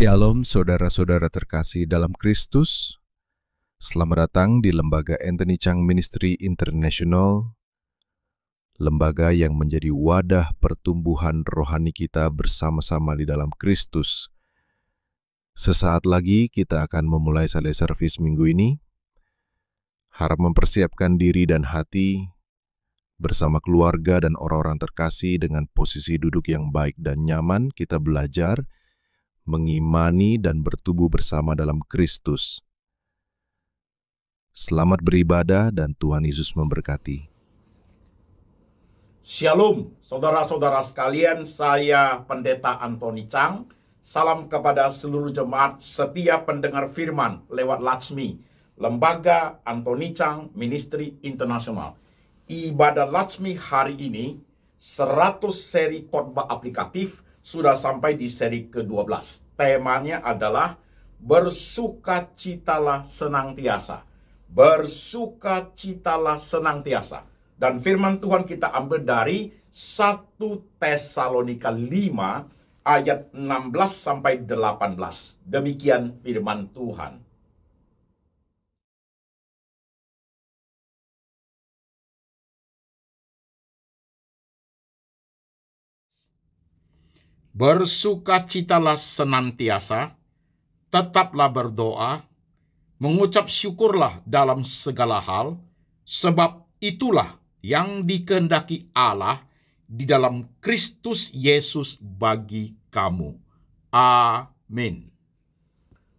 Shalom saudara-saudara terkasih dalam Kristus. Selamat datang di Lembaga Anthony Chang Ministry International, lembaga yang menjadi wadah pertumbuhan rohani kita bersama-sama di dalam Kristus. Sesaat lagi kita akan memulai Sunday Service minggu ini. Harap mempersiapkan diri dan hati bersama keluarga dan orang-orang terkasih dengan posisi duduk yang baik dan nyaman. Kita belajar mengimani dan bertumbuh bersama dalam Kristus. Selamat beribadah dan Tuhan Yesus memberkati. Shalom, saudara-saudara sekalian, saya Pendeta Anthony Chang. Salam kepada seluruh jemaat setiap pendengar firman lewat Latsmi, Lembaga Anthony Chang Ministry International. Ibadah Latsmi hari ini 100 seri khotbah aplikatif sudah sampai di seri ke-12. Temanya adalah bersukacitalah senantiasa. Bersukacitalah senantiasa. Dan firman Tuhan kita ambil dari 1 Tesalonika 5 ayat 16 sampai 18. Demikian firman Tuhan. Bersukacitalah senantiasa, tetaplah berdoa, mengucap syukurlah dalam segala hal, sebab itulah yang dikehendaki Allah di dalam Kristus Yesus bagi kamu. Amin.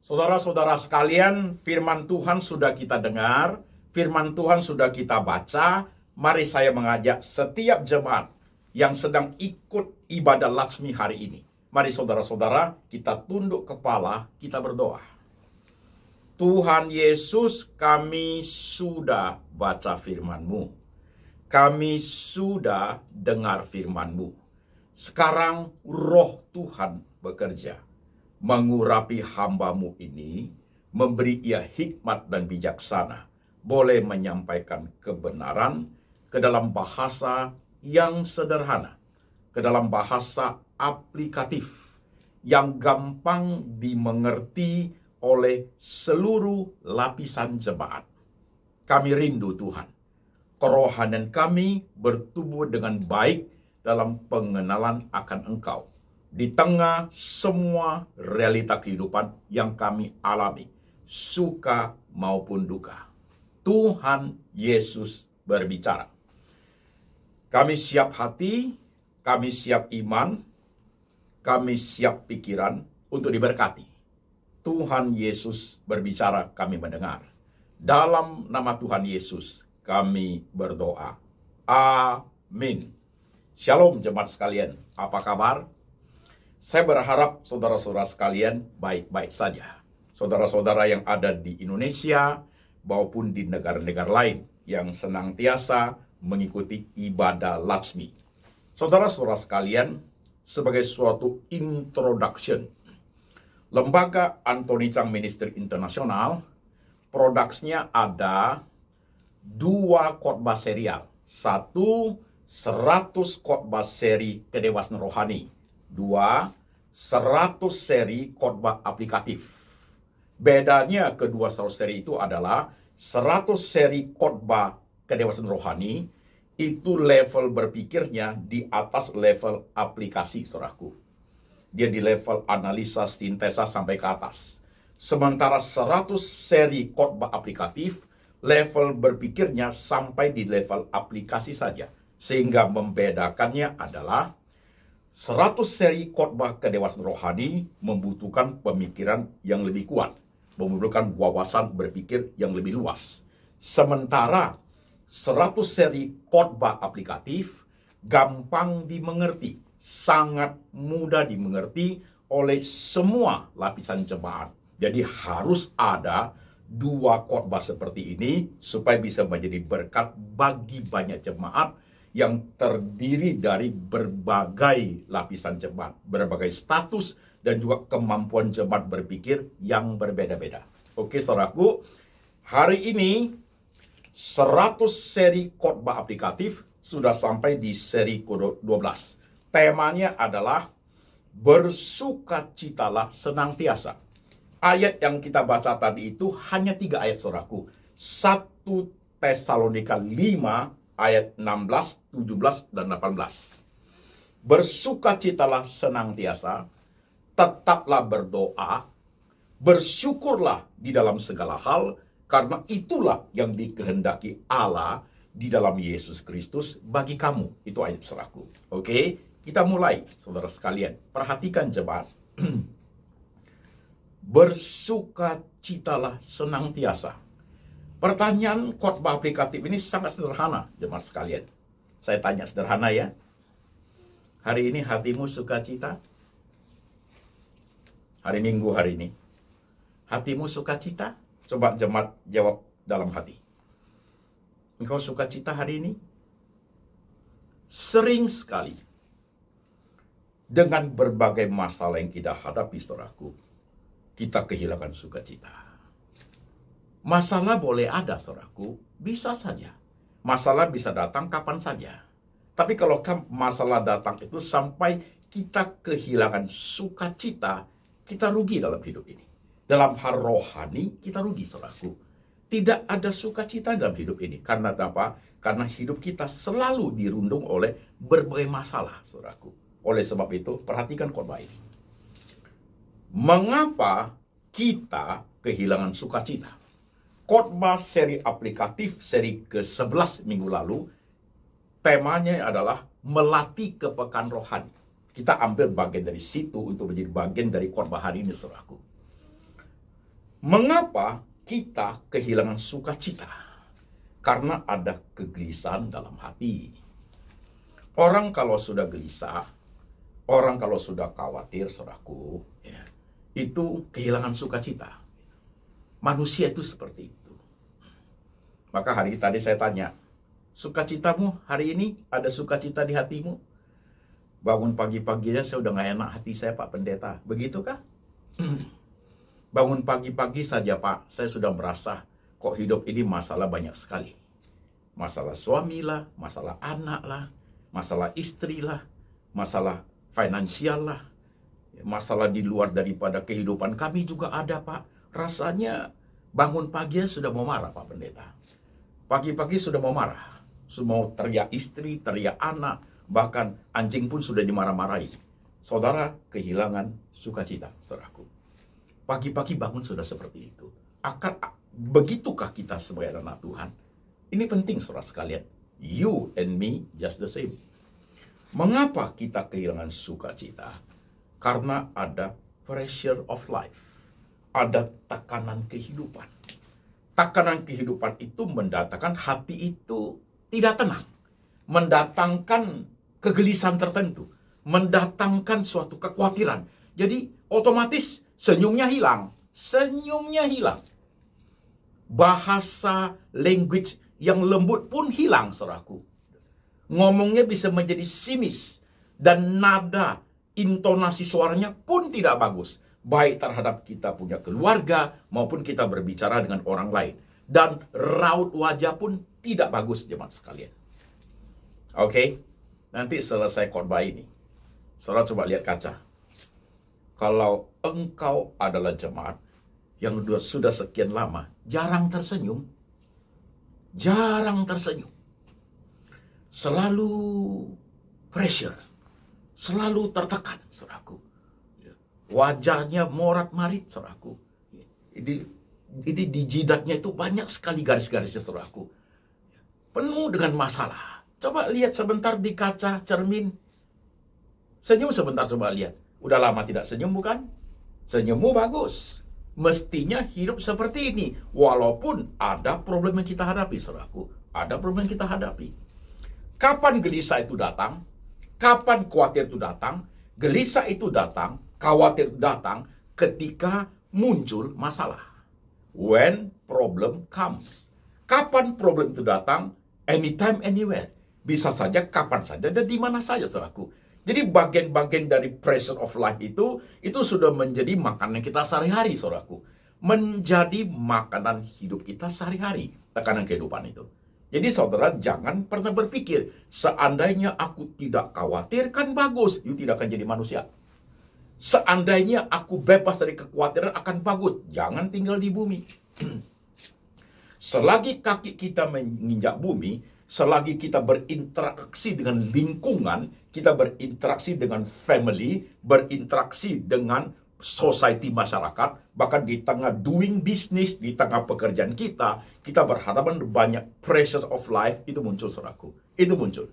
Saudara-saudara sekalian, firman Tuhan sudah kita dengar, firman Tuhan sudah kita baca. Mari saya mengajak setiap jemaat yang sedang ikut ibadah Latsmi hari ini. Mari saudara-saudara, kita tunduk kepala, kita berdoa. Tuhan Yesus, kami sudah baca firman-Mu. Kami sudah dengar firman-Mu. Sekarang roh Tuhan bekerja, mengurapi hamba-Mu ini, memberi ia hikmat dan bijaksana, boleh menyampaikan kebenaran ke dalam bahasa yang sederhana, ke dalam bahasa aplikatif, yang gampang dimengerti oleh seluruh lapisan jemaat. Kami rindu Tuhan, kerohanian kami bertumbuh dengan baik dalam pengenalan akan Engkau, di tengah semua realita kehidupan yang kami alami, suka maupun duka. Tuhan Yesus berbicara. Kami siap hati, kami siap iman, kami siap pikiran untuk diberkati. Tuhan Yesus berbicara, kami mendengar. Dalam nama Tuhan Yesus, kami berdoa. Amin. Shalom jemaat sekalian, apa kabar? Saya berharap saudara-saudara sekalian baik-baik saja. Saudara-saudara yang ada di Indonesia maupun di negara-negara lain yang senantiasa mengikuti ibadah Latsmi. Saudara-saudara sekalian, sebagai suatu introduction, Lembaga Anthony Chang Ministry International, produksinya ada 2 khotbah serial. 1, 100 khotbah seri kedewasaan rohani. 2, 100 seri khotbah aplikatif. Bedanya kedua seri itu adalah 100 seri khotbah kedewasaan rohani itu level berpikirnya di atas level aplikasi, saudaraku. Dia di level analisa, sintesa sampai ke atas. Sementara 100 seri khotbah aplikatif, level berpikirnya sampai di level aplikasi saja. Sehingga membedakannya adalah 100 seri khotbah kedewasaan rohani membutuhkan pemikiran yang lebih kuat, membutuhkan wawasan berpikir yang lebih luas. Sementara 100 seri khotbah aplikatif gampang dimengerti, sangat mudah dimengerti oleh semua lapisan jemaat. Jadi harus ada 2 khotbah seperti ini supaya bisa menjadi berkat bagi banyak jemaat yang terdiri dari berbagai lapisan jemaat, berbagai status dan juga kemampuan jemaat berpikir yang berbeda-beda. Oke, saudaraku, hari ini 100 seri khotbah aplikatif sudah sampai di seri ke-12. Temanya adalah bersukacitalah senantiasa. Ayat yang kita baca tadi itu hanya 3 ayat, saudaraku. 1 Tesalonika 5 ayat 16, 17, dan 18. Bersukacitalah senantiasa, tetaplah berdoa, bersyukurlah di dalam segala hal, karena itulah yang dikehendaki Allah di dalam Yesus Kristus bagi kamu. Itu ayat, saudaraku. Oke, kita mulai, saudara sekalian. Perhatikan jemaat. Bersukacitalah senantiasa. Pertanyaan khotbah aplikatif ini sangat sederhana, jemaat sekalian. Saya tanya sederhana ya. Hari ini hatimu sukacita? Hari Minggu hari ini. Hatimu sukacita? Coba jemaat jawab dalam hati. Engkau sukacita hari ini? Sering sekali dengan berbagai masalah yang kita hadapi, saudaraku, kita kehilangan sukacita. Masalah boleh ada, saudaraku, bisa saja. Masalah bisa datang kapan saja. Tapi kalau masalah datang itu sampai kita kehilangan sukacita, kita rugi dalam hidup ini. Dalam hal rohani, kita rugi, saudaraku. Tidak ada sukacita dalam hidup ini. Karena apa? Karena hidup kita selalu dirundung oleh berbagai masalah, saudaraku. Oleh sebab itu, perhatikan khotbah ini. Mengapa kita kehilangan sukacita? Khotbah seri aplikatif seri ke-11 minggu lalu, temanya adalah melatih kepekaan rohani. Kita ambil bagian dari situ untuk menjadi bagian dari khotbah hari ini, saudaraku. Mengapa kita kehilangan sukacita? Karena ada kegelisahan dalam hati. Orang kalau sudah gelisah, orang kalau sudah khawatir, saudaraku, ya, itu kehilangan sukacita. Manusia itu seperti itu. Maka hari tadi saya tanya, sukacitamu hari ini? Ada sukacita di hatimu? Bangun pagi-pagi aja saya udah gak enak hati saya, Pak Pendeta. Begitukah? Bangun pagi-pagi saja, Pak, saya sudah merasa kok hidup ini masalah banyak sekali. Masalah suami lah, masalah anak lah, masalah istri lah, masalah finansial lah, masalah di luar daripada kehidupan kami juga ada, Pak. Rasanya bangun pagi sudah mau marah, Pak Pendeta. Pagi-pagi sudah mau marah. Sudah mau teriak istri, teriak anak, bahkan anjing pun sudah dimarah-marahi. Saudara kehilangan sukacita, saudaraku. Pagi-pagi bangun sudah seperti itu. Begitukah kita sebagai anak Tuhan? Ini penting, saudara sekalian. You and me just the same. Mengapa kita kehilangan sukacita? Karena ada pressure of life. Ada tekanan kehidupan. Tekanan kehidupan itu mendatangkan hati itu tidak tenang. Mendatangkan kegelisahan tertentu. Mendatangkan suatu kekhawatiran. Jadi otomatis senyumnya hilang. Senyumnya hilang. Bahasa language yang lembut pun hilang, saudaraku. Ngomongnya bisa menjadi sinis. Dan nada, intonasi suaranya pun tidak bagus. Baik terhadap kita punya keluarga maupun kita berbicara dengan orang lain. Dan raut wajah pun tidak bagus, jemaat sekalian. Oke, nanti selesai khotbah ini, saudara coba lihat kaca. Kalau engkau adalah jemaat yang sudah sekian lama jarang tersenyum, selalu pressure, selalu tertekan, saudaraku. Wajahnya morat-marit, saudaraku. Ini di jidatnya itu banyak sekali garis-garisnya, saudaraku. Penuh dengan masalah. Coba lihat sebentar di kaca cermin. Senyum sebentar, coba lihat. Udah lama tidak senyum, bukan? Senyummu bagus. Mestinya hidup seperti ini. Walaupun ada problem yang kita hadapi, saudaraku. Ada problem yang kita hadapi. Kapan gelisah itu datang? Kapan khawatir itu datang? Gelisah itu datang, khawatir datang ketika muncul masalah. When problem comes. Kapan problem itu datang? Anytime, anywhere. Bisa saja, kapan saja, dan di mana saja, saudaraku. Jadi bagian-bagian dari pressure of life itu sudah menjadi makanan kita sehari-hari, saudaraku. Menjadi makanan hidup kita sehari-hari, tekanan kehidupan itu. Jadi saudara jangan pernah berpikir, seandainya aku tidak khawatir kan bagus, you tidak akan jadi manusia. Seandainya aku bebas dari kekhawatiran akan bagus. Jangan tinggal di bumi. Selagi kaki kita menginjak bumi, selagi kita berinteraksi dengan lingkungan, kita berinteraksi dengan family, berinteraksi dengan society masyarakat, bahkan di tengah doing business, di tengah pekerjaan kita berhadapan banyak pressure of life, itu muncul, saudaraku. Itu muncul.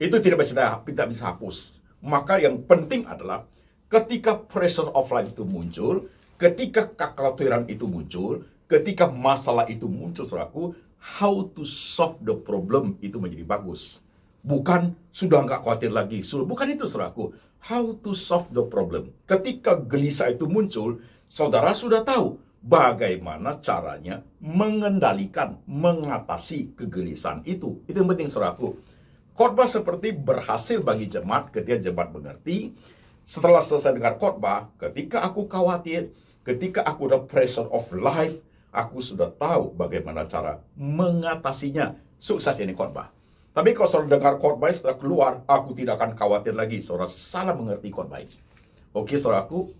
Itu tidak bisa hapus. Maka yang penting adalah ketika pressure of life itu muncul, ketika kekhawatiran itu muncul, ketika masalah itu muncul, saudaraku, how to solve the problem itu menjadi bagus. Bukan sudah nggak khawatir lagi, bukan itu, saudaraku. How to solve the problem. Ketika gelisah itu muncul, saudara sudah tahu bagaimana caranya mengendalikan, mengatasi kegelisahan itu. Itu yang penting, saudaraku. Khotbah seperti berhasil bagi jemaat ketika jemaat mengerti. Setelah selesai dengar khotbah, ketika aku khawatir, ketika aku ada pressure of life, aku sudah tahu bagaimana cara mengatasinya. Sukses ini khotbah. Tapi kalau saudara dengar khotbah setelah keluar, aku tidak akan khawatir lagi. Saudara salah mengerti khotbah. Oke, saudaraku.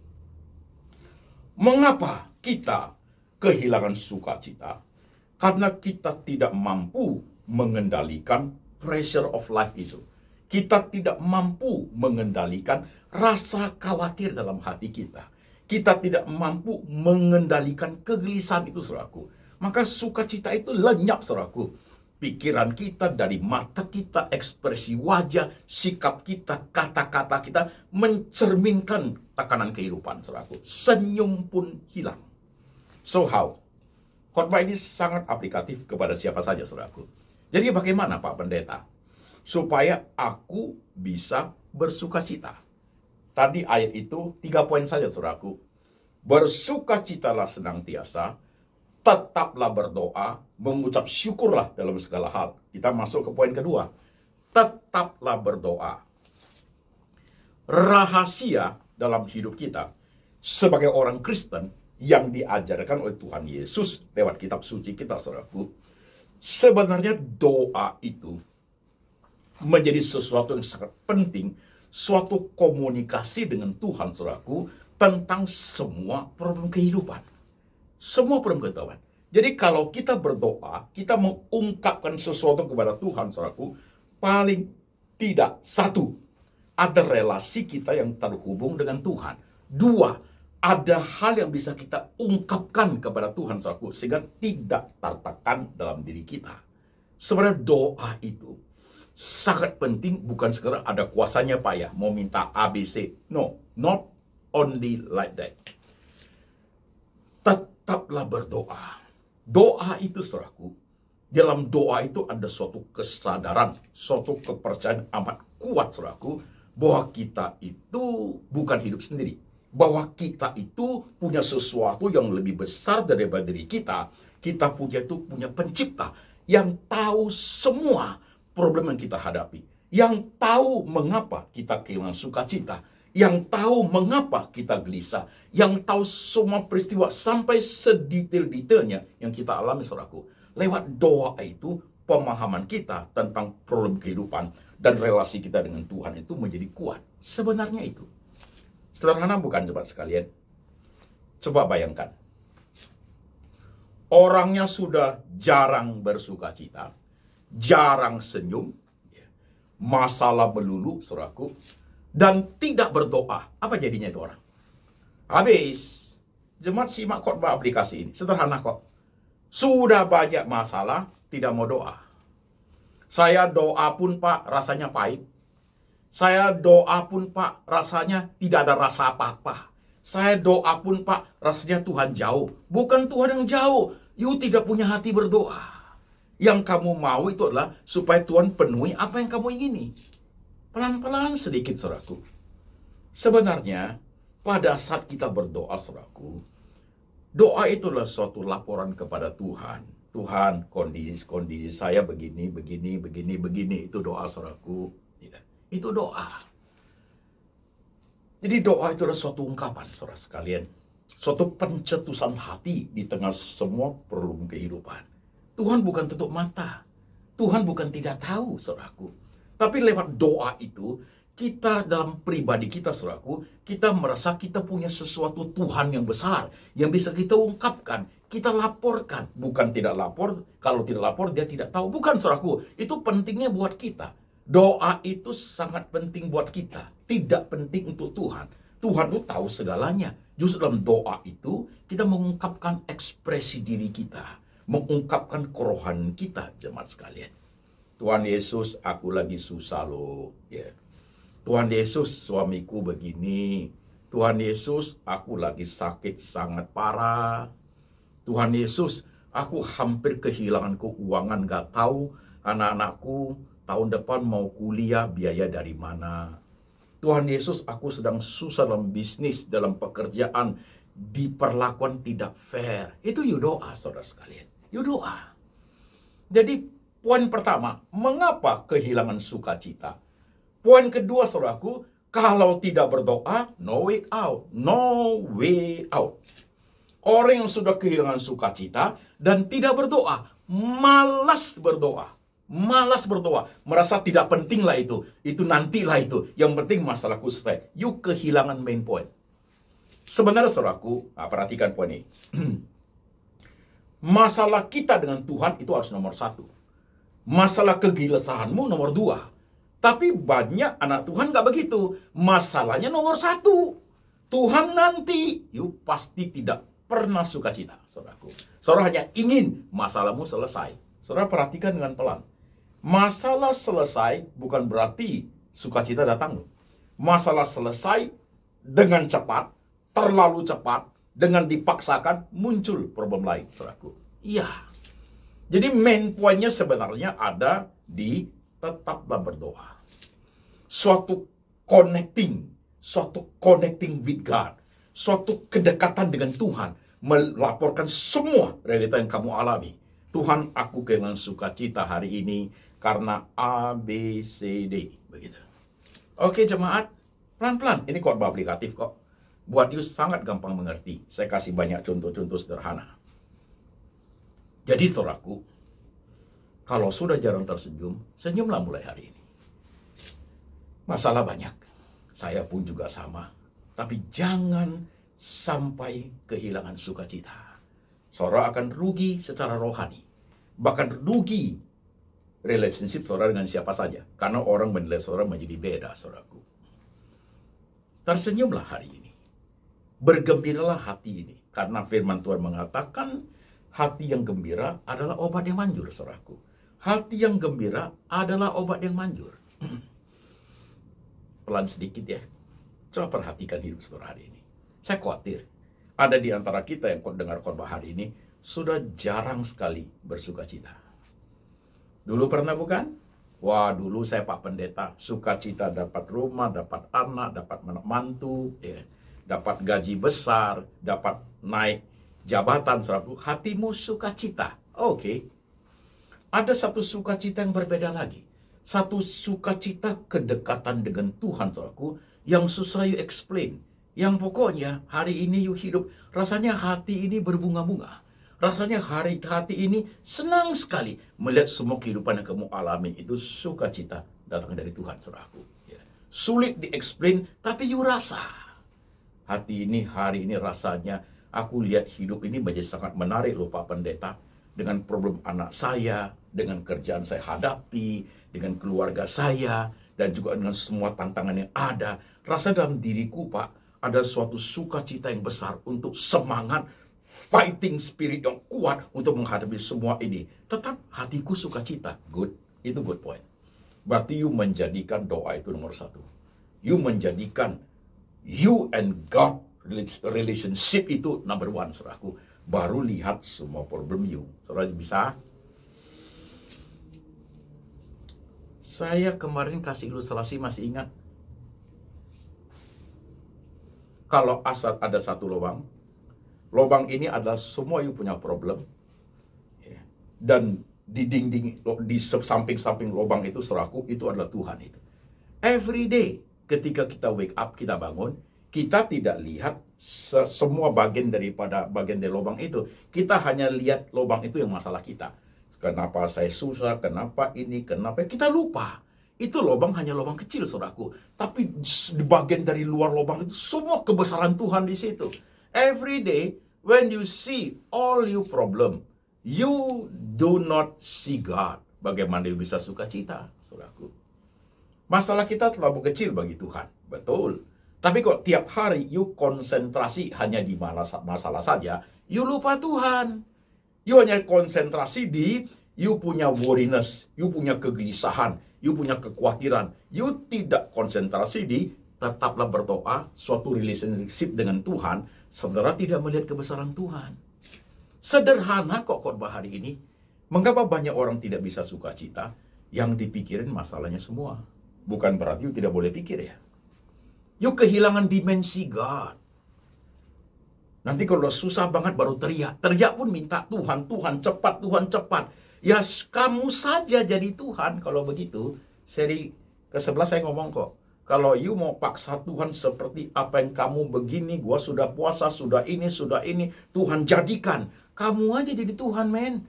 Mengapa kita kehilangan sukacita? Karena kita tidak mampu mengendalikan pressure of life itu. Kita tidak mampu mengendalikan rasa khawatir dalam hati kita. Kita tidak mampu mengendalikan kegelisahan itu, saudaraku. Maka sukacita itu lenyap, saudaraku. Pikiran kita, dari mata kita, ekspresi wajah, sikap kita, kata-kata kita mencerminkan tekanan kehidupan, saudaraku. Senyum pun hilang. So how? Khotbah ini sangat aplikatif kepada siapa saja, saudaraku. Jadi bagaimana, Pak Pendeta, supaya aku bisa bersukacita? Tadi ayat itu 3 poin saja, saudaraku. Bersukacitalah senantiasa, tetaplah berdoa, mengucap syukurlah dalam segala hal. Kita masuk ke poin kedua. Tetaplah berdoa. Rahasia dalam hidup kita sebagai orang Kristen yang diajarkan oleh Tuhan Yesus lewat kitab suci kita, saudaraku. Sebenarnya doa itu menjadi sesuatu yang sangat penting, suatu komunikasi dengan Tuhan, saudaraku, tentang semua problem kehidupan. Semua problem kehidupan. Jadi kalau kita berdoa, kita mengungkapkan sesuatu kepada Tuhan, saudaraku, paling tidak, 1, ada relasi kita yang terhubung dengan Tuhan. 2, ada hal yang bisa kita ungkapkan kepada Tuhan, saudaraku, sehingga tidak tertekan dalam diri kita. Sebenarnya doa itu sangat penting, bukan sekedar ada kuasanya, Pak, ya, mau minta ABC. No, not only like that. Tetaplah berdoa. Doa itu, saudaraku, dalam doa itu ada suatu kesadaran, suatu kepercayaan amat kuat, saudaraku, bahwa kita itu bukan hidup sendiri. Bahwa kita itu punya sesuatu yang lebih besar daripada diri kita. Kita punya pencipta yang tahu semua problem yang kita hadapi. Yang tahu mengapa kita kehilangan sukacita. Yang tahu mengapa kita gelisah, yang tahu semua peristiwa sampai sedetail-detailnya yang kita alami, saudaraku. Lewat doa itu, pemahaman kita tentang problem kehidupan dan relasi kita dengan Tuhan itu menjadi kuat. Sebenarnya itu sederhana, bukan, jemaat sekalian? Coba bayangkan, orangnya sudah jarang bersukacita, jarang senyum, masalah melulu, saudaraku, dan tidak berdoa. Apa jadinya itu orang? Habis. Jemaat simak khotbah aplikasi ini. Sederhana kok. Sudah banyak masalah, tidak mau doa. Saya doa pun, Pak, rasanya pahit. Saya doa pun, Pak, rasanya tidak ada rasa apa-apa. Saya doa pun, Pak, rasanya Tuhan jauh. Bukan Tuhan yang jauh. You tidak punya hati berdoa. Yang kamu mau itu adalah supaya Tuhan penuhi apa yang kamu ingini. Pelan-pelan sedikit, saudaraku. Sebenarnya, pada saat kita berdoa, saudaraku, doa itulah suatu laporan kepada Tuhan. Tuhan, kondisi saya begini. Itu doa, saudaraku. Itu doa. Jadi doa itu adalah suatu ungkapan, saudara sekalian. Suatu pencetusan hati di tengah semua problem kehidupan. Tuhan bukan tutup mata. Tuhan bukan tidak tahu, saudaraku. Tapi lewat doa itu, kita dalam pribadi kita, saudaraku, kita merasa kita punya sesuatu Tuhan yang besar, yang bisa kita ungkapkan, kita laporkan. Bukan tidak lapor, kalau tidak lapor dia tidak tahu. Bukan, saudaraku, itu pentingnya buat kita. Doa itu sangat penting buat kita, tidak penting untuk Tuhan. Tuhan itu tahu segalanya. Justru dalam doa itu, kita mengungkapkan ekspresi diri kita, mengungkapkan kerohanian kita, jemaat sekalian. Tuhan Yesus, aku lagi susah loh. Ya. Tuhan Yesus, suamiku begini. Tuhan Yesus, aku lagi sakit sangat parah. Tuhan Yesus, aku hampir kehilangan keuangan, gak tahu anak-anakku tahun depan mau kuliah, biaya dari mana. Tuhan Yesus, aku sedang susah dalam bisnis, dalam pekerjaan, diperlakukan tidak fair. Itu you doa, saudara sekalian. You doa. Jadi poin pertama, mengapa kehilangan sukacita? Poin kedua, saudaraku, kalau tidak berdoa, no way out. No way out. Orang yang sudah kehilangan sukacita dan tidak berdoa, malas berdoa. Malas berdoa. Merasa tidak penting lah itu. Itu nantilah itu. Yang penting masalahku selesai. You kehilangan main point. Sebenarnya, saudaraku, perhatikan poin ini. Masalah kita dengan Tuhan itu harus nomor 1. Masalah kegelisahanmu nomor 2. Tapi banyak anak Tuhan gak begitu. Masalahnya nomor 1. Tuhan nanti. You pasti tidak pernah sukacita, saudaraku. Saudara hanya ingin masalahmu selesai. Saudara perhatikan dengan pelan. Masalah selesai bukan berarti sukacita datang. Masalah selesai dengan cepat, terlalu cepat, dengan dipaksakan muncul problem lain, saudaraku. Iya. Jadi main poinnya sebenarnya ada di tetaplah berdoa. Suatu connecting with God. Suatu kedekatan dengan Tuhan. Melaporkan semua realita yang kamu alami. Tuhan, aku kehilangan sukacita hari ini karena A, B, C, D. Begitu. Oke jemaat, pelan-pelan. Ini khotbah aplikatif kok. Buat you sangat gampang mengerti. Saya kasih banyak contoh-contoh sederhana. Jadi saudaraku, kalau sudah jarang tersenyum, senyumlah mulai hari ini. Masalah banyak. Saya pun juga sama. Tapi jangan sampai kehilangan sukacita. Saudara akan rugi secara rohani. Bahkan rugi relationship saudara dengan siapa saja. Karena orang menilai saudara menjadi beda, saudaraku. Tersenyumlah hari ini. Bergembiralah hati ini. Karena firman Tuhan mengatakan, hati yang gembira adalah obat yang manjur, saudaraku. Hati yang gembira adalah obat yang manjur. Pelan sedikit ya. Coba perhatikan hidup saudara hari ini. Saya khawatir ada di antara kita yang dengar khotbah hari ini sudah jarang sekali bersukacita. Dulu pernah bukan? Wah, dulu saya Pak Pendeta, sukacita dapat rumah, dapat anak, dapat mantu, ya, dapat gaji besar, dapat naik jabatan, saudaraku. Hatimu sukacita. Oke. Ada satu sukacita yang berbeda lagi. Satu sukacita kedekatan dengan Tuhan, saudaraku, yang susah you explain. Yang pokoknya hari ini you hidup, rasanya hati ini berbunga-bunga. Rasanya hati ini senang sekali melihat semua kehidupan yang kamu alami itu sukacita datang dari Tuhan, saudaraku. Ya. Sulit di-explain, tapi you rasa. Hati ini, hari ini rasanya, aku lihat hidup ini menjadi sangat menarik loh Pak Pendeta. Dengan problem anak saya, dengan kerjaan saya hadapi, dengan keluarga saya, dan juga dengan semua tantangan yang ada. Rasa dalam diriku, Pak, ada suatu sukacita yang besar untuk semangat, fighting spirit yang kuat untuk menghadapi semua ini. Tetap hatiku sukacita. Good. Itu good point. Berarti you menjadikan doa itu nomor 1. You menjadikan you and God relationship itu number 1, saudaraku. Baru lihat semua problem you. Saudara bisa? Saya kemarin kasih ilustrasi, masih ingat? Kalau asal ada satu lubang, lubang ini adalah semua you punya problem. Dan di dinding, di samping-samping lubang itu, saudaraku, itu adalah Tuhan itu. Every day, ketika kita wake up, kita bangun, kita tidak lihat semua bagian dari lubang itu. Kita hanya lihat lubang itu yang masalah kita. Kenapa saya susah, kenapa ini, kenapa kita lupa. Itu lubang hanya lubang kecil, saudaraku. Tapi di bagian dari luar lubang itu semua kebesaran Tuhan di situ. Every day, when you see all your problem, you do not see God. Bagaimana you bisa sukacita, saudaraku? Masalah kita terlalu kecil bagi Tuhan, betul. Tapi kok tiap hari you konsentrasi hanya di masalah saja, you lupa Tuhan. You hanya konsentrasi di you punya worriness, you punya kegelisahan, you punya kekhawatiran. You tidak konsentrasi di tetaplah berdoa, suatu relationship dengan Tuhan, saudara tidak melihat kebesaran Tuhan. Sederhana kok khotbah hari ini. Mengapa banyak orang tidak bisa sukacita? Yang dipikirin masalahnya semua. Bukan berarti you tidak boleh pikir ya. You kehilangan dimensi God. Nanti kalau susah banget baru teriak. Teriak pun minta Tuhan, Tuhan cepat, Tuhan cepat. Ya kamu saja jadi Tuhan kalau begitu. Seri ke-11 saya ngomong kok. Kalau you mau paksa Tuhan seperti apa yang kamu begini, gua sudah puasa, sudah ini, Tuhan jadikan. Kamu aja jadi Tuhan, men.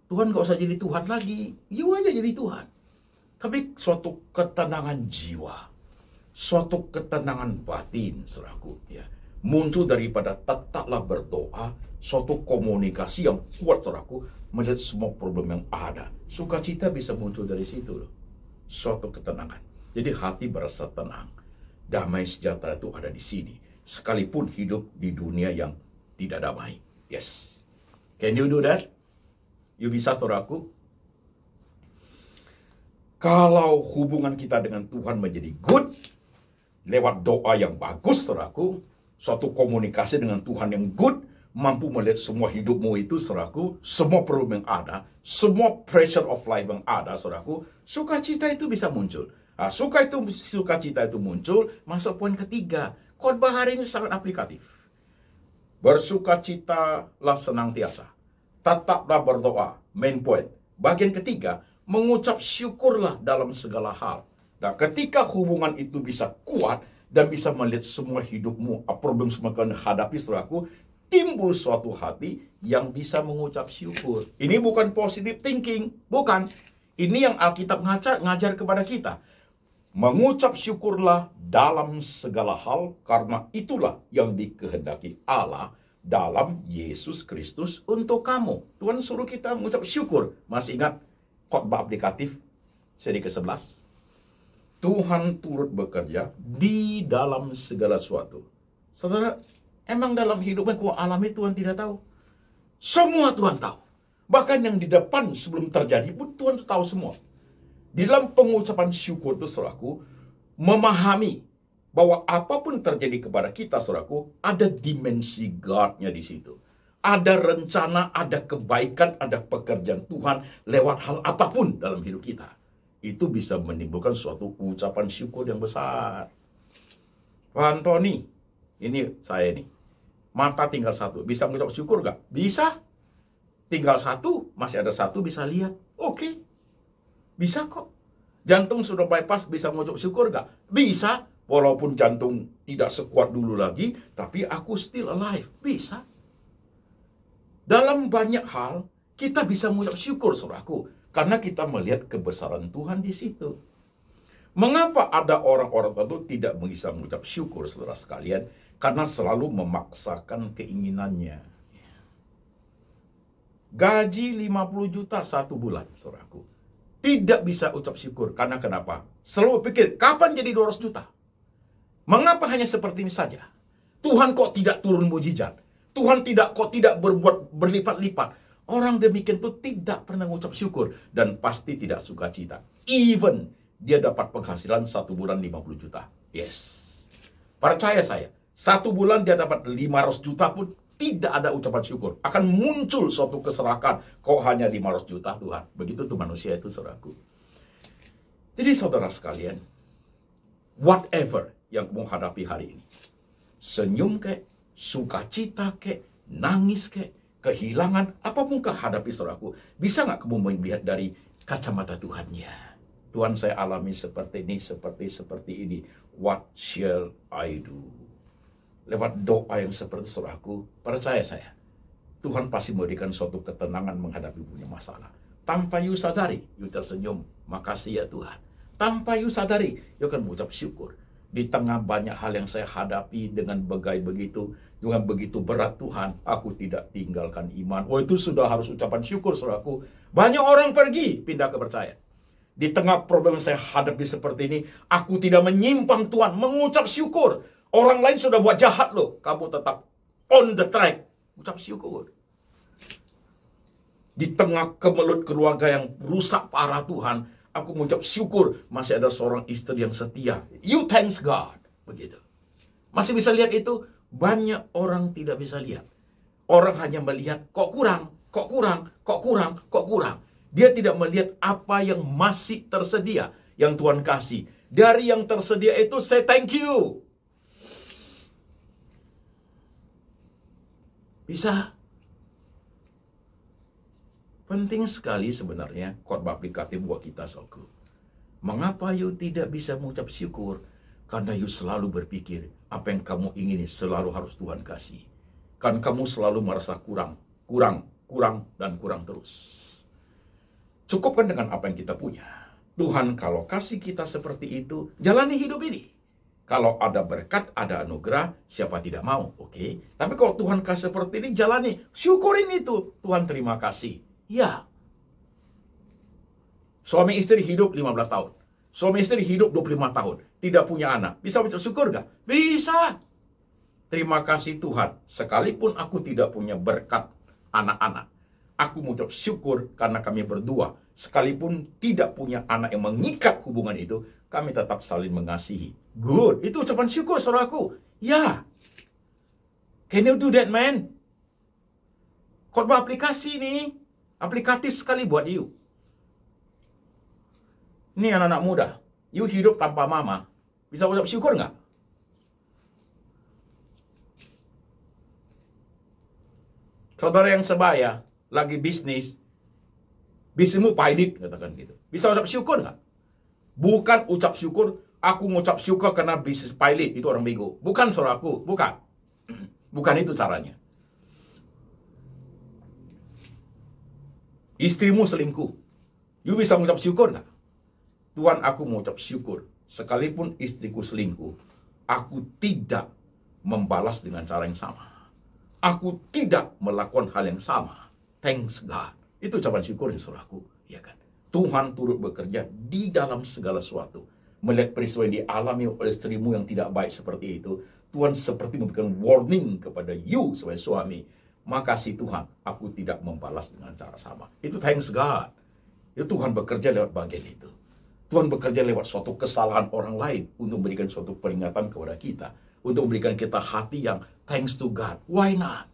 Tuhan gak usah jadi Tuhan lagi. You aja jadi Tuhan. Tapi suatu ketenangan jiwa, suatu ketenangan batin, saudaraku, ya, muncul daripada tetaplah berdoa, suatu komunikasi yang kuat, saudaraku, melihat semua problem yang ada. Sukacita bisa muncul dari situ loh. Suatu ketenangan. Jadi hati berasa tenang. Damai sejahtera itu ada di sini. Sekalipun hidup di dunia yang tidak damai. Yes. Can you do that? You bisa, saudaraku? Kalau hubungan kita dengan Tuhan menjadi good, lewat doa yang bagus, saudaraku, suatu komunikasi dengan Tuhan yang good, mampu melihat semua hidupmu itu, saudaraku, semua problem yang ada, semua pressure of life yang ada, saudaraku, sukacita itu bisa muncul. Nah, sukacita itu muncul, masuk poin ketiga. Khotbah hari ini sangat aplikatif. Bersukacitalah senantiasa. Tetaplah berdoa. Main point. Bagian ketiga, mengucap syukurlah dalam segala hal. Nah, ketika hubungan itu bisa kuat dan bisa melihat semua hidupmu, problem semua kalian hadapi, saudaraku, timbul suatu hati yang bisa mengucap syukur. Ini bukan positive thinking, bukan. Ini yang Alkitab ngajar kepada kita. Mengucap syukurlah dalam segala hal, karena itulah yang dikehendaki Allah dalam Yesus Kristus untuk kamu. Tuhan suruh kita mengucap syukur. Masih ingat khotbah aplikatif seri ke-11? Tuhan turut bekerja di dalam segala sesuatu. Saudara, emang dalam hidupnya kau alami Tuhan tidak tahu? Semua Tuhan tahu. Bahkan yang di depan sebelum terjadi pun Tuhan tahu semua. Di dalam pengucapan syukur itu, saudaraku, memahami bahwa apapun terjadi kepada kita, saudaraku, ada dimensi God-nya di situ. Ada rencana, ada kebaikan, ada pekerjaan Tuhan lewat hal apapun dalam hidup kita. Itu bisa menimbulkan suatu ucapan syukur yang besar. Pak Antoni, ini saya nih, mata tinggal satu, bisa mengucap syukur gak? Bisa. Tinggal satu, masih ada satu bisa lihat. Oke. Bisa kok. Jantung sudah bypass, bisa mengucap syukur gak? Bisa. Walaupun jantung tidak sekuat dulu lagi, tapi aku still alive. Bisa. Dalam banyak hal, kita bisa mengucap syukur, saudaraku. Karena kita melihat kebesaran Tuhan di situ. Mengapa ada orang-orang tertentu tidak bisa mengucap syukur, saudara sekalian? Karena selalu memaksakan keinginannya. Gaji 50 juta satu bulan, saudaraku. Tidak bisa ucap syukur. Karena kenapa? Selalu pikir, kapan jadi 200 juta? Mengapa hanya seperti ini saja? Tuhan kok tidak turun mujizat? Tuhan kok tidak berbuat berlipat-lipat? Orang demikian itu tidak pernah mengucap syukur. Dan pasti tidak sukacita. Even dia dapat penghasilan 1 bulan 50 juta. Yes. Percaya saya. 1 bulan dia dapat 500 juta pun tidak ada ucapan syukur. Akan muncul suatu keserakan. Kok hanya 500 juta Tuhan? Begitu tuh manusia itu, saudaraku. Jadi saudara sekalian, whatever yang kamu hadapi hari ini, senyum kek, sukacita kek, nangis kek, kehilangan, apapun kau hadapi, saudaraku, bisa nggak kamu melihat dari kacamata Tuhannya? Tuhan, saya alami seperti ini, seperti ini. What shall I do? Lewat doa yang seperti, saudaraku, percaya saya, Tuhan pasti memberikan suatu ketenangan menghadapi punya masalah. Tanpa you sadari, you tersenyum, makasih ya Tuhan. Tanpa you sadari, you akan mengucap syukur. Di tengah banyak hal yang saya hadapi dengan begitu berat Tuhan, aku tidak tinggalkan iman. Oh, itu sudah harus ucapan syukur, saudaraku. Banyak orang pergi, pindah kepercayaan. Di tengah problem yang saya hadapi seperti ini, aku tidak menyimpang Tuhan, mengucap syukur. Orang lain sudah buat jahat loh, kamu tetap on the track, ucap syukur. Di tengah kemelut keluarga yang rusak parah Tuhan, aku mengucap syukur masih ada seorang istri yang setia. You thanks God. Begitu. Masih bisa lihat itu? Banyak orang tidak bisa lihat. Orang hanya melihat kok kurang, kok kurang, kok kurang, kok kurang. Dia tidak melihat apa yang masih tersedia yang Tuhan kasih. Dari yang tersedia itu say thank you. Bisa. Penting sekali sebenarnya khotbah aplikatif buat kita, saudaraku. Mengapa you tidak bisa mengucap syukur? Karena you selalu berpikir apa yang kamu ingini selalu harus Tuhan kasih. Kan kamu selalu merasa kurang, dan kurang terus. Cukupkan dengan apa yang kita punya. Tuhan kalau kasih kita seperti itu, jalani hidup ini. Kalau ada berkat, ada anugerah, siapa tidak mau, oke? Tapi kalau Tuhan kasih seperti ini, jalani. Syukurin itu. Tuhan terima kasih. Ya. Suami istri hidup 15 tahun. Suami istri hidup 25 tahun. Tidak punya anak. Bisa ucap syukur gak? Bisa. Terima kasih Tuhan. Sekalipun aku tidak punya berkat anak-anak, aku mengucap syukur karena kami berdua. Sekalipun tidak punya anak yang mengikat hubungan itu, kami tetap saling mengasihi. Good. Itu ucapan syukur, saudaraku. Ya. Can you do that, man? Khotbah aplikasi nih. Aplikatif sekali buat you. Ini anak-anak muda. You hidup tanpa mama. Bisa ucap syukur nggak? Saudara yang sebaya, lagi bisnis. Bisnismu pahit, katakan gitu. Bisa ucap syukur nggak? Bukan ucap syukur, aku ngucap syukur karena bisnis pilot. Itu orang bego. Bukan, saudaraku. Bukan. Bukan itu caranya. Istrimu selingkuh. You bisa mengucap syukur nggak? Tuhan, aku mengucap syukur. Sekalipun istriku selingkuh, aku tidak membalas dengan cara yang sama. Aku tidak melakukan hal yang sama. Thanks God. Itu ucapan syukur, saudaraku. Ya kan? Tuhan turut bekerja di dalam segala sesuatu. Melihat peristiwa yang dialami oleh istrimu yang tidak baik seperti itu, Tuhan seperti memberikan warning kepada you sebagai suami. Makasih Tuhan, aku tidak membalas dengan cara sama. Itu thanks God. Itu Tuhan bekerja lewat bagian itu. Tuhan bekerja lewat suatu kesalahan orang lain untuk memberikan suatu peringatan kepada kita. Untuk memberikan kita hati yang thanks to God. Why not?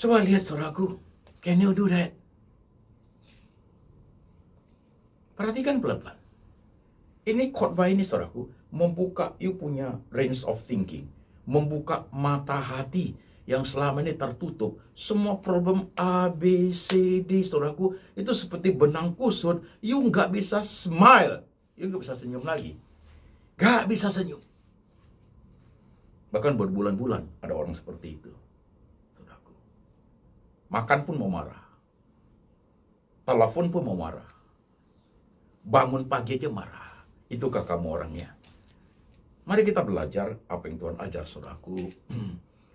Coba lihat, saudaraku. Can you do that? Perhatikan pelan-pelan. Ini khotbah ini, saudaraku, membuka you punya range of thinking. Membuka mata hati yang selama ini tertutup. Semua problem A, B, C, D, saudaraku, itu seperti benang kusut. You nggak bisa smile. You nggak bisa senyum lagi. Nggak bisa senyum. Bahkan berbulan-bulan ada orang seperti itu, saudaraku. Makan pun mau marah. Telepon pun mau marah. Bangun pagi aja marah. Itukah kamu orangnya? Mari kita belajar apa yang Tuhan ajar, saudaraku.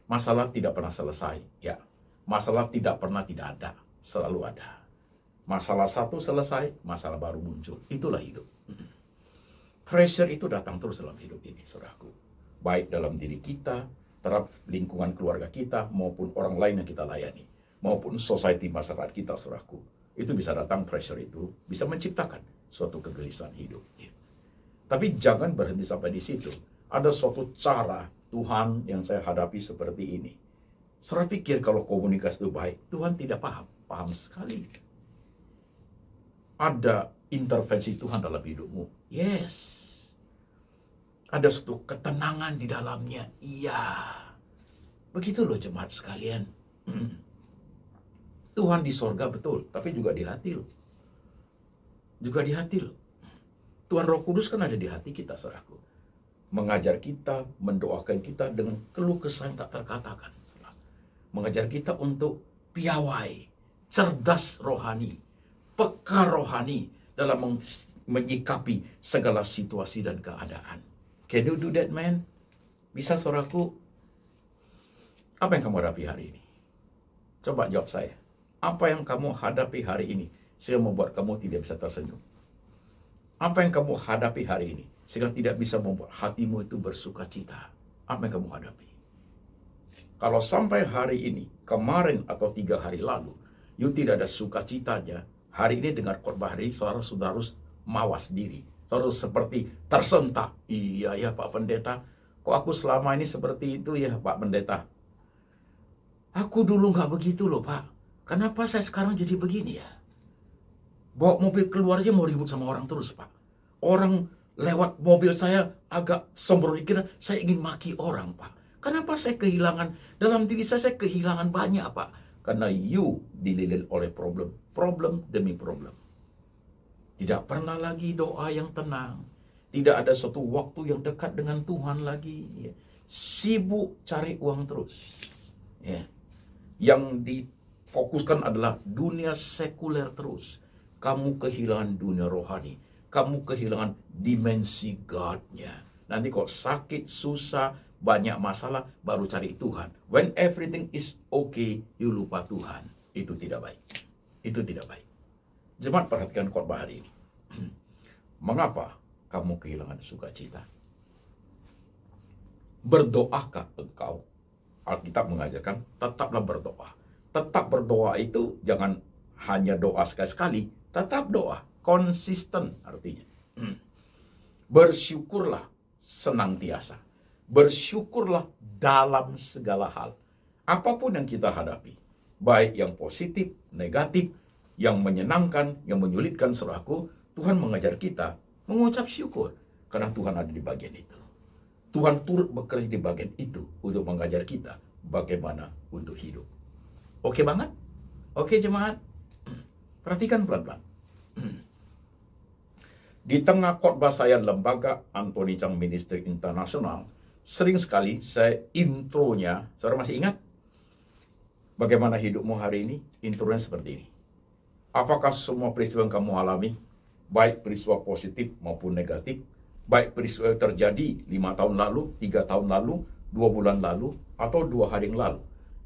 Masalah tidak pernah selesai, ya. Masalah tidak pernah tidak ada, selalu ada. Masalah satu selesai, masalah baru muncul. Itulah hidup. Pressure itu datang terus dalam hidup ini, saudaraku. Baik dalam diri kita, terhadap lingkungan keluarga kita, maupun orang lain yang kita layani. Maupun society masyarakat kita, saudaraku. Itu bisa datang, pressure itu bisa menciptakan suatu kegelisahan hidup. Tapi jangan berhenti sampai di situ. Ada suatu cara Tuhan yang saya hadapi seperti ini. Saya pikir kalau komunikasi itu baik, Tuhan tidak paham. Paham sekali. Ada intervensi Tuhan dalam hidupmu. Yes. Ada suatu ketenangan di dalamnya. Iya. Begitu loh jemaat sekalian. Tuhan di sorga betul, tapi juga di hati loh. Juga di hati loh. Tuhan Roh Kudus kan ada di hati kita, saudaraku. Mengajar kita, mendoakan kita dengan keluh kesah yang tak terkatakan. Mengajar kita untuk piawai, cerdas rohani, peka rohani dalam menyikapi segala situasi dan keadaan. Can you do that, man? Bisa, saudaraku? Apa yang kamu hadapi hari ini? Coba jawab saya. Apa yang kamu hadapi hari ini sehingga membuat kamu tidak bisa tersenyum? Apa yang kamu hadapi hari ini sehingga tidak bisa membuat hatimu itu bersuka cita? Apa yang kamu hadapi? Kalau sampai hari ini, kemarin atau 3 hari lalu, you tidak ada sukacitanya, hari ini dengar khotbah hari ini, saudara sudah harus mawas diri. Saudara seperti tersentak. Iya ya Pak Pendeta, kok aku selama ini seperti itu ya Pak Pendeta? Aku dulu nggak begitu loh Pak. Kenapa saya sekarang jadi begini ya? Bawa mobil keluar aja mau ribut sama orang terus Pak. Orang lewat mobil saya agak sembrono dikit, saya ingin maki orang Pak. Kenapa saya kehilangan, dalam diri saya kehilangan banyak Pak? Karena you dililit oleh problem demi problem. Tidak pernah lagi doa yang tenang. Tidak ada suatu waktu yang dekat dengan Tuhan lagi. Sibuk cari uang terus. Yang difokuskan adalah dunia sekuler terus. Kamu kehilangan dunia rohani. Kamu kehilangan dimensi God-nya. Nanti kok sakit, susah, banyak masalah, baru cari Tuhan. When everything is okay, you lupa Tuhan. Itu tidak baik. Itu tidak baik. Jemaat, perhatikan khotbah hari ini. Mengapa kamu kehilangan sukacita? Berdoakah engkau? Alkitab mengajarkan, tetaplah berdoa. Tetap berdoa itu jangan hanya doa sekali-sekali, tetap doa. Konsisten artinya. Bersyukurlah senantiasa. Bersyukurlah dalam segala hal. Apapun yang kita hadapi, baik yang positif, negatif, yang menyenangkan, yang menyulitkan, saudaraku, Tuhan mengajar kita mengucap syukur. Karena Tuhan ada di bagian itu. Tuhan turut bekerja di bagian itu untuk mengajar kita bagaimana untuk hidup. Oke banget? Oke jemaat? Perhatikan pelan-pelan. Di tengah khotbah saya lembaga Anthony Chang Ministry International, sering sekali saya intronya, saudara masih ingat? Bagaimana hidupmu hari ini? Intronya seperti ini. Apakah semua peristiwa yang kamu alami, baik peristiwa positif maupun negatif, baik peristiwa yang terjadi 5 tahun lalu, 3 tahun lalu, 2 bulan lalu, atau 2 hari yang lalu,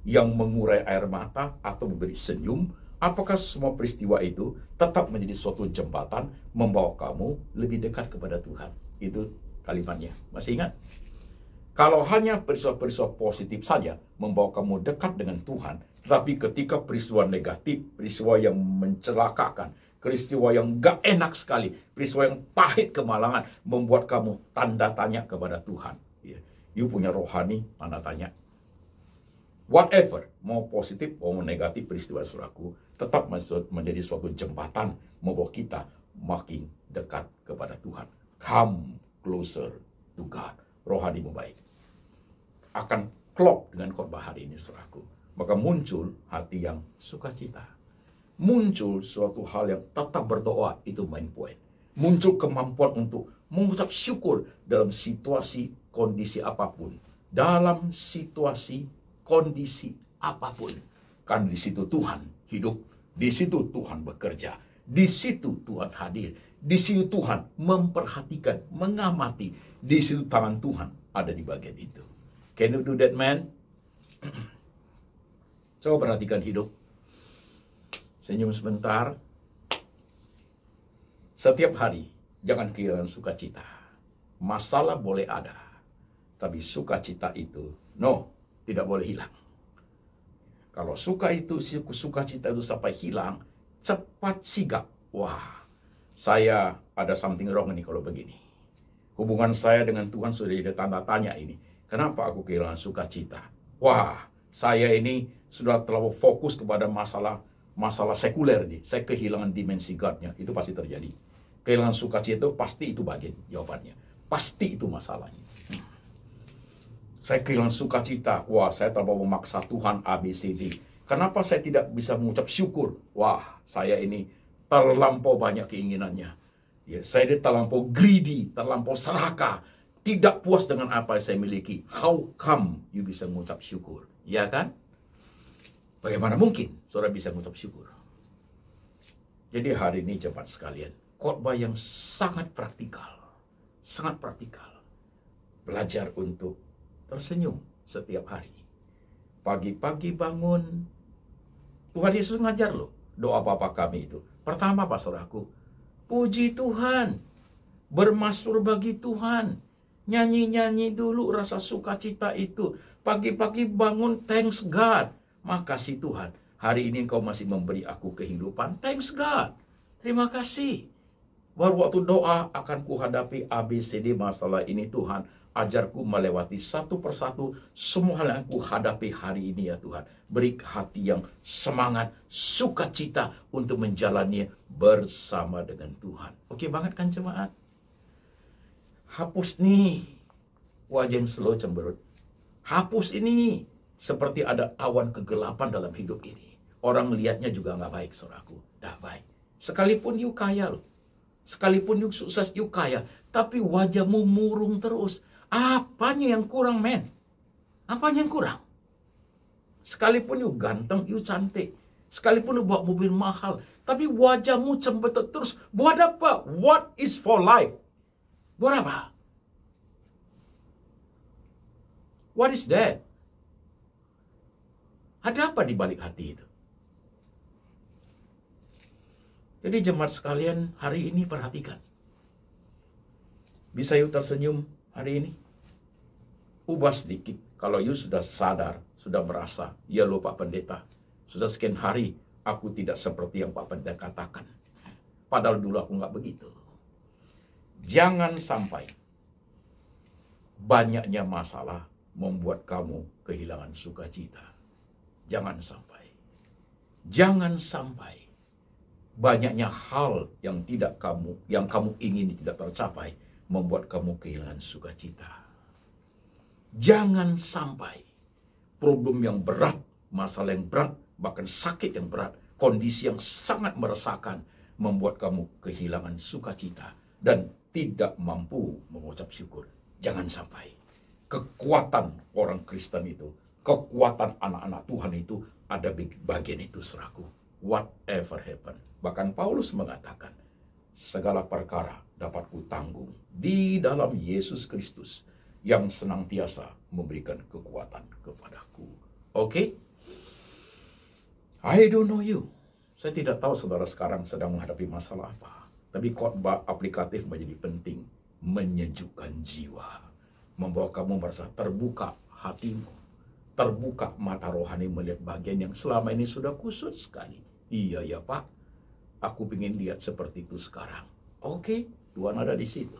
yang mengurai air mata atau memberi senyum, apakah semua peristiwa itu tetap menjadi suatu jembatan membawa kamu lebih dekat kepada Tuhan? Itu kalimatnya. Masih ingat? Kalau hanya peristiwa-peristiwa positif saja membawa kamu dekat dengan Tuhan, tetapi ketika peristiwa negatif, peristiwa yang mencelakakan, peristiwa yang gak enak sekali, peristiwa yang pahit kemalangan, membuat kamu tanda tanya kepada Tuhan. You punya rohani, tanda tanya. Whatever, mau positif, mau negatif peristiwa saudaraku, tetap menjadi suatu jembatan membawa kita makin dekat kepada Tuhan. Come closer to God. Rohanimu baik. Akan klop dengan khotbah hari ini saudaraku. Maka muncul hati yang sukacita. Muncul suatu hal yang tetap berdoa, itu main poin. Muncul kemampuan untuk mengucap syukur dalam situasi kondisi apapun. Dalam situasi kondisi apapun. Kan di situ Tuhan hidup, di situ Tuhan bekerja, di situ Tuhan hadir, di situ Tuhan memperhatikan, mengamati, di situ tangan Tuhan ada di bagian itu. Can you do that, man? Coba perhatikan hidup. Senyum sebentar. Setiap hari, jangan kehilangan sukacita. Masalah boleh ada, tapi sukacita itu, no, tidak boleh hilang. Kalau sukacita itu sampai hilang, cepat sigap. Wah, saya ada something wrong nih kalau begini. Hubungan saya dengan Tuhan sudah ada tanda tanya ini. Kenapa aku kehilangan sukacita? Wah, saya ini sudah terlalu fokus kepada masalah sekuler nih. Saya kehilangan dimensi God-nya. Itu pasti terjadi. Kehilangan sukacita itu pasti itu bagian jawabannya. Pasti itu masalahnya. Saya kehilangan sukacita. Wah, saya terlalu memaksa Tuhan ABCD. Kenapa saya tidak bisa mengucap syukur? Wah, saya ini terlampau banyak keinginannya. Ya, saya ini terlampau greedy, terlampau serakah. Tidak puas dengan apa yang saya miliki. How come you bisa mengucap syukur? Ya kan? Bagaimana mungkin saudara bisa mengucap syukur? Jadi hari ini cepat sekalian. khotbah yang sangat praktikal. Sangat praktikal. Belajar untuk tersenyum setiap hari. Pagi-pagi bangun, Tuhan Yesus ngajar loh doa Bapa kami itu. Pertama, Pak Saudaraku, puji Tuhan, bermasmur bagi Tuhan, nyanyi-nyanyi dulu rasa sukacita itu. Pagi-pagi bangun, thanks God. Makasih Tuhan, hari ini Engkau masih memberi aku kehidupan. Thanks God. Terima kasih. Baru waktu doa akan kuhadapi ABCD masalah ini Tuhan. Ajarku melewati satu persatu semua hal yang kuhadapi hari ini ya Tuhan. Beri hati yang semangat, sukacita untuk menjalani bersama dengan Tuhan. Oke banget kan jemaat? Hapus nih wajah yang slow cemberut. Hapus ini seperti ada awan kegelapan dalam hidup ini. Orang melihatnya juga nggak baik, saudaraku. Dah baik. Sekalipun you kaya loh. Sekalipun you sukses, you kaya. Tapi wajahmu murung terus. Apanya yang kurang, men? Apanya yang kurang? Sekalipun you ganteng, you cantik. Sekalipun you bawa mobil mahal. Tapi wajahmu cemberut terus. Buat apa? What is for life? Buat apa? What is that? Ada apa di balik hati itu? Jadi jemaat sekalian, hari ini perhatikan. Bisa you tersenyum hari ini? Ubah sedikit. Kalau you sudah sadar, sudah merasa, ya loh Pak Pendeta, sudah sekian hari aku tidak seperti yang Pak Pendeta katakan. Padahal dulu aku nggak begitu. Jangan sampai banyaknya masalah membuat kamu kehilangan sukacita. Jangan sampai. Jangan sampai banyaknya hal yang kamu ingini tidak tercapai membuat kamu kehilangan sukacita. Jangan sampai problem yang berat, masalah yang berat, bahkan sakit yang berat, kondisi yang sangat meresahkan membuat kamu kehilangan sukacita dan tidak mampu mengucap syukur. Jangan sampai. Kekuatan orang Kristen itu, kekuatan anak-anak Tuhan itu ada bagian itu, saudaraku. Whatever happen. Bahkan Paulus mengatakan, segala perkara dapat kutanggung di dalam Yesus Kristus yang senantiasa memberikan kekuatan kepadaku. Oke? I don't know you. Saya tidak tahu saudara sekarang sedang menghadapi masalah apa. Tapi khotbah aplikatif menjadi penting. Menyejukkan jiwa. Membawa kamu merasa terbuka hatimu. Terbuka mata rohani melihat bagian yang selama ini sudah kusut sekali. Iya ya Pak. Aku ingin lihat seperti itu sekarang. Oke, Tuhan ada di situ.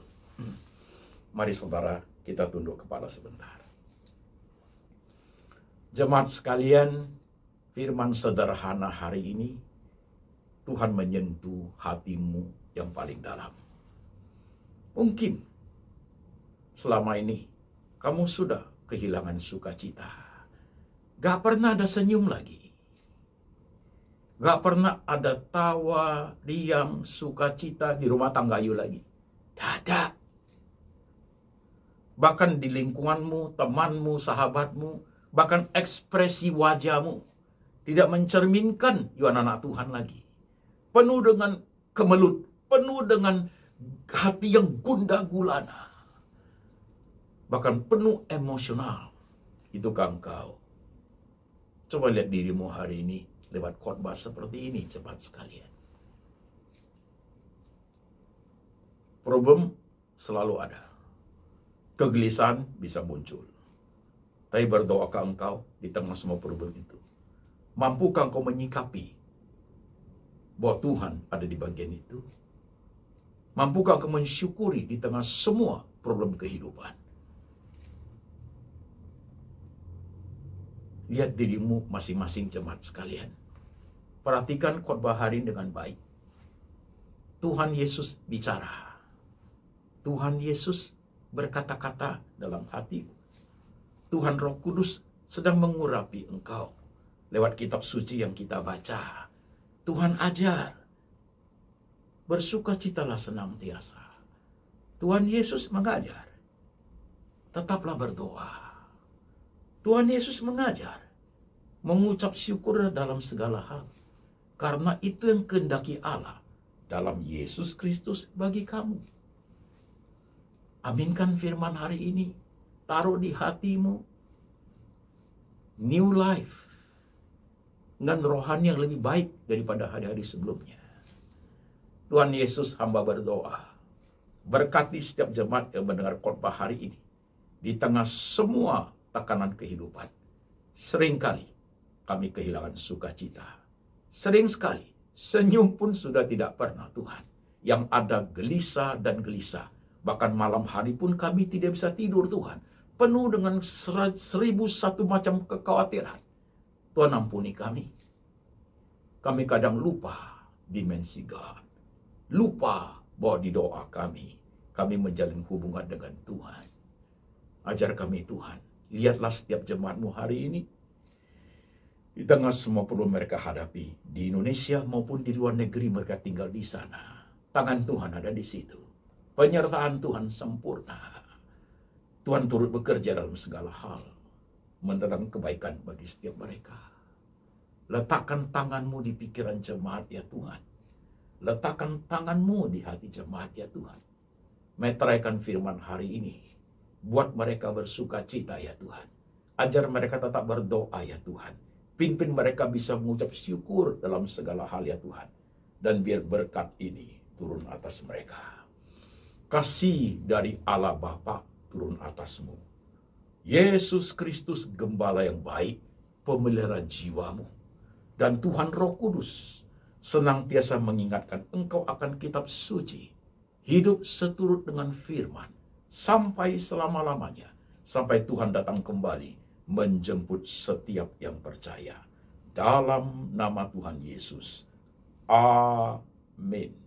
Mari saudara, kita tunduk kepala sebentar. Jemaat sekalian, firman sederhana hari ini, Tuhan menyentuh hatimu yang paling dalam. Mungkin selama ini kamu sudah kehilangan sukacita. Gak pernah ada senyum lagi. Gak pernah ada tawa, riang, sukacita di rumah tangga you lagi. Gak ada. Bahkan di lingkunganmu, temanmu, sahabatmu, bahkan ekspresi wajahmu tidak mencerminkan you anak-anak Tuhan lagi. Penuh dengan kemelut, penuh dengan hati yang gundah gulana. Bahkan penuh emosional. Itukah engkau? Coba lihat dirimu hari ini lewat khotbah seperti ini, jemaat sekalian. Problem selalu ada. Kegelisahan bisa muncul. Tapi berdoakah engkau di tengah semua problem itu? Mampukah engkau menyikapi bahwa Tuhan ada di bagian itu? Mampukah engkau mensyukuri di tengah semua problem kehidupan? Lihat dirimu masing-masing jemaat sekalian. Perhatikan khotbah hari ini dengan baik. Tuhan Yesus bicara. Tuhan Yesus berkata-kata dalam hatimu. Tuhan Roh Kudus sedang mengurapi engkau lewat kitab suci yang kita baca. Tuhan ajar. Bersukacitalah senantiasa. Tuhan Yesus mengajar. Tetaplah berdoa. Tuhan Yesus mengajar. Mengucap syukur dalam segala hal. Karena itu yang kehendaki Allah dalam Yesus Kristus bagi kamu. Aminkan firman hari ini, taruh di hatimu. New life, dengan rohani yang lebih baik daripada hari-hari sebelumnya. Tuhan Yesus, hamba berdoa, berkati setiap jemaat yang mendengar khotbah hari ini. Di tengah semua tekanan kehidupan, seringkali kami kehilangan sukacita. Sering sekali, senyum pun sudah tidak pernah Tuhan. Yang ada gelisah dan gelisah. Bahkan malam hari pun kami tidak bisa tidur Tuhan. Penuh dengan 1001 macam kekhawatiran. Tuhan ampuni kami. Kami kadang lupa dimensi God. Lupa bahwa di doa kami menjalin hubungan dengan Tuhan. Ajar kami Tuhan. Lihatlah setiap jemaatmu hari ini. Di tengah semua perlu mereka hadapi. Di Indonesia maupun di luar negeri mereka tinggal di sana. Tangan Tuhan ada di situ. Penyertaan Tuhan sempurna. Tuhan turut bekerja dalam segala hal. Mendatangkan kebaikan bagi setiap mereka. Letakkan tanganmu di pikiran jemaat ya Tuhan. Letakkan tanganmu di hati jemaat ya Tuhan. Meteraikan firman hari ini. Buat mereka bersuka cita ya Tuhan. Ajar mereka tetap berdoa ya Tuhan. Pimpin mereka bisa mengucap syukur dalam segala hal ya Tuhan. Dan biar berkat ini turun atas mereka. Kasih dari Allah Bapa turun atasmu. Yesus Kristus gembala yang baik, pemelihara jiwamu. Dan Tuhan Roh Kudus senantiasa mengingatkan engkau akan kitab suci. Hidup seturut dengan firman. Sampai selama-lamanya. Sampai Tuhan datang kembali menjemput setiap yang percaya. Dalam nama Tuhan Yesus. Amin.